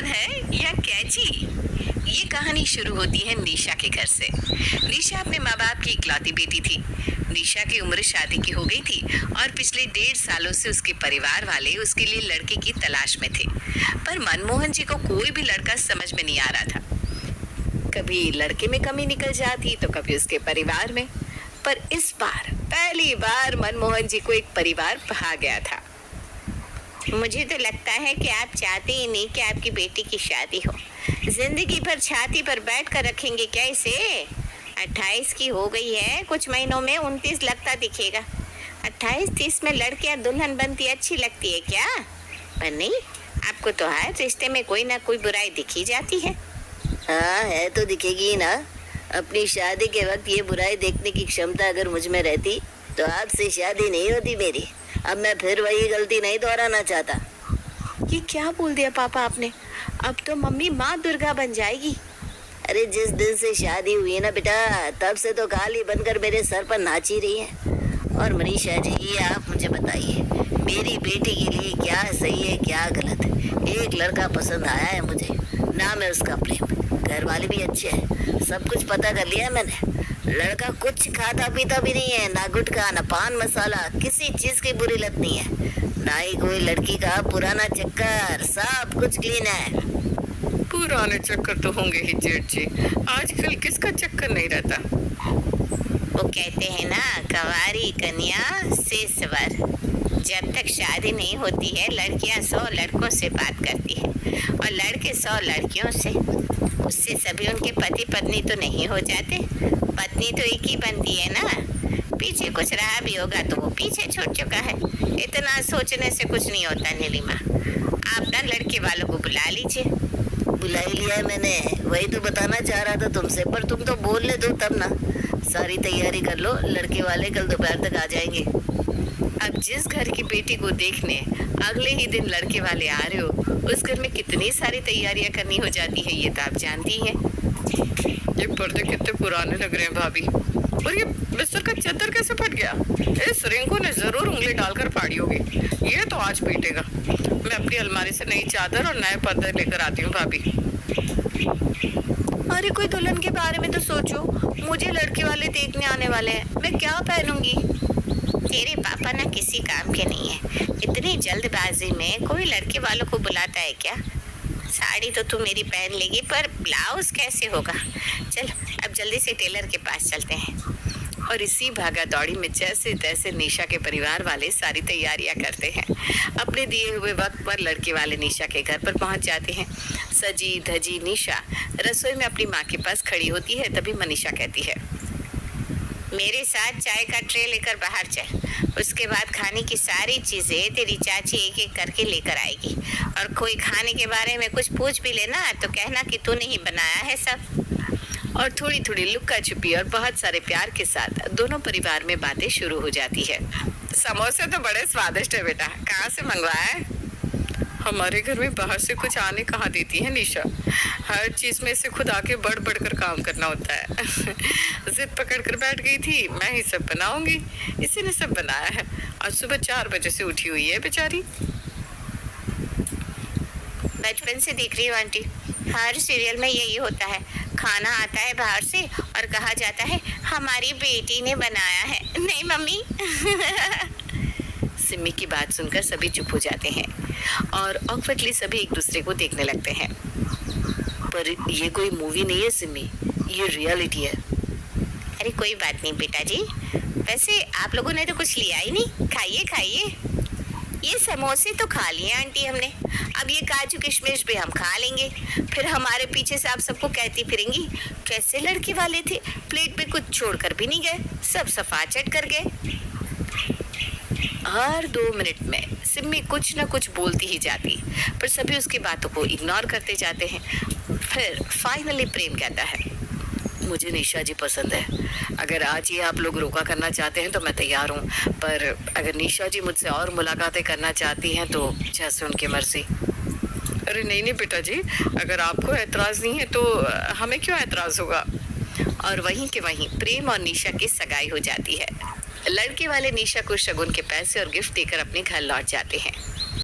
कौन है या कैची। ये कहानी शुरू होती है निशा के घर से। निशा अपने माँ बाप की इकलौती बेटी थी। निशा की उम्र शादी की हो गई थी और पिछले 1.5 सालों से उसके परिवार वाले उसके लिए लड़के की तलाश में थे। पर मनमोहन जी को कोई भी लड़का समझ में नहीं आ रहा था। कभी लड़के में कमी निकल जाती तो कभी उसके परिवार में। पर इस बार पहली बार मनमोहन जी को एक परिवार पा गया था। मुझे तो लगता है कि आप चाहते ही नहीं कि आपकी बेटी की शादी हो। जिंदगी भर छाती पर बैठ कर रखेंगे क्या इसे? 28 की हो गई है, कुछ महीनों में 29 लगता दिखेगा। 28-30 में लड़कियां दुल्हन बनती अच्छी लगती है क्या? पर नहीं, आपको तो हर रिश्ते में कोई ना कोई बुराई दिखी जाती है। हाँ, है तो दिखेगी ही ना। अपनी शादी के वक्त ये बुराई देखने की क्षमता अगर मुझ में रहती तो आपसे शादी नहीं होती मेरी। अब मैं फिर वही गलती नहीं दोहराना चाहता। ये क्या बोल दिया पापा आपने? अब तो मम्मी माँ दुर्गा बन जाएगी। अरे जिस दिन से शादी हुई है ना बेटा, तब से तो काली बनकर मेरे सर पर नाच ही रही है। और मनीषा जी, आप मुझे बताइए, मेरी बेटी के लिए क्या सही है क्या गलत है? एक लड़का पसंद आया है मुझे, नाम है उसका प्रेम। घर वाले भी अच्छे हैं, सब कुछ पता कर लिया है मैंने। लड़का कुछ खाता पीता भी नहीं है, ना गुटखा ना पान मसाला, किसी चीज की बुरी लत नहीं है, ना ही कोई लड़की का पुराना चक्कर, सब कुछ क्लीन है। पुराने चक्कर तो होंगे ही जेठ जी, आजकल किसका चक्कर नहीं रहता। वो कहते हैं ना, कंवारी कन्या से स्वर। जब तक शादी नहीं होती है लड़कियां 100 लड़कों से बात करती है और लड़के 100 लड़कियों से। उससे सभी उनके पति पत्नी तो नहीं हो जाते, पत्नी तो एक ही बनती है ना। पीछे कुछ रहा भी होगा तो वो पीछे छूट चुका है। इतना सोचने से कुछ नहीं होता नीलिमा। आप ना लड़के वालों को बुला लीजिए। बुला ही लिया है मैंने, वही तो बताना चाह रहा था तुमसे, पर तुम तो बोलने दो तब ना। सारी तैयारी कर लो, लड़के वाले कल दोपहर तक आ जाएंगे। अब जिस घर की बेटी को देखने अगले ही दिन लड़के वाले आ रहे हो, उस घर में कितनी सारी तैयारियां करनी हो जाती है, ये तो आप जानती हैं। ये पर्दे कितने पुराने लग रहे हैं भाभी, और ये बिस्तर का चादर कैसे फट गया? इस रिंकू ने जरूर उंगली डालकर फाड़ी होगी। ये तो आज पीटेगा। मैं अपनी अलमारी से नई चादर और नए पर्दे लेकर आती हूँ भाभी। अरे कोई दुल्हन के बारे में तो सोचो। मुझे लड़के वाले देखने आने वाले हैं, मैं क्या पहनूंगी? तेरे पापा ना किसी काम के नहीं है। इतनी जल्दबाजी में कोई लड़के वालों को बुलाता है क्या? साड़ी तो तू मेरी पहन लेगी, पर ब्लाउज कैसे होगा? चल अब जल्दी से टेलर के पास चलते हैं। और इसी भागा दौड़ी में जैसे तैसे निशा के परिवार वाले सारी तैयारियां करते हैं। अपने दिए हुए वक्त पर लड़के वाले निशा के घर पर पहुंच जाते हैं। सजी धजी निशा रसोई में अपनी माँ के पास खड़ी होती है, तभी मनीषा कहती है, मेरे साथ चाय का ट्रे लेकर बाहर चल। उसके बाद खाने की सारी चीजें तेरी चाची एक एक करके लेकर आएगी। और कोई खाने के बारे में कुछ पूछ भी लेना तो कहना कि तूने ही बनाया है सब। और थोड़ी थोड़ी लुक्का छुपी और बहुत सारे प्यार के साथ दोनों परिवार में बातें शुरू हो जाती है। समोसे तो बड़े स्वादिष्ट है बेटा, कहाँ से मंगवाया है? हमारे घर में बाहर से कुछ आने कहाँ देती है निशा, हर चीज में से खुद आके बढ़ बढ़ कर काम करना होता है। जिद पकड़ कर बैठ गई थी, मैं ही सब बनाऊंगी, इसी ने सब बनाया है। आज सुबह 4 बजे से उठी हुई है बेचारी। बचपन से देख रही हूँ आंटी, हर सीरियल में यही होता है। खाना आता है बाहर से और कहा जाता है हमारी बेटी ने बनाया है। नहीं मम्मी। सिम्मी की बात सुनकर सभी चुप हो जाते हैं और ऑकवर्डली सभी एक दूसरे को देखने लगते हैं। पर ये कोई मूवी नहीं है सिम्मी, ये रियलिटी है। अरे कोई बात नहीं बेटा जी, वैसे आप लोगों ने तो कुछ लिया ही नहीं। खाइए खाइए। ये समोसे तो खा लिए आंटी हमने, अब ये काजू किशमिश भी हम खा लेंगे। फिर हमारे पीछे से आप सबको कहती फिरेंगी कैसे लड़के वाले थे, प्लेट में कुछ छोड़कर भी नहीं गए, सब सफाचट कर गए। हर 2 मिनट में सिम्मी कुछ न कुछ बोलती ही जाती, पर सभी उसकी बातों को इग्नोर करते जाते हैं। फिर फाइनली प्रेम कहता है, मुझे निशा जी पसंद है। अगर आज ये आप लोग रोका करना चाहते हैं तो मैं तैयार हूँ, पर अगर निशा जी मुझसे और मुलाकातें करना चाहती हैं तो जैसे उनकी मर्जी। अरे नहीं नहीं बेटा जी, अगर आपको एतराज नहीं है तो हमें क्यों एतराज होगा। और वहीं के वहीं प्रेम और निशा की सगाई हो जाती है। लड़के वाले निशा को शगुन के पैसे और गिफ्ट देकर अपने घर लौट जाते हैं।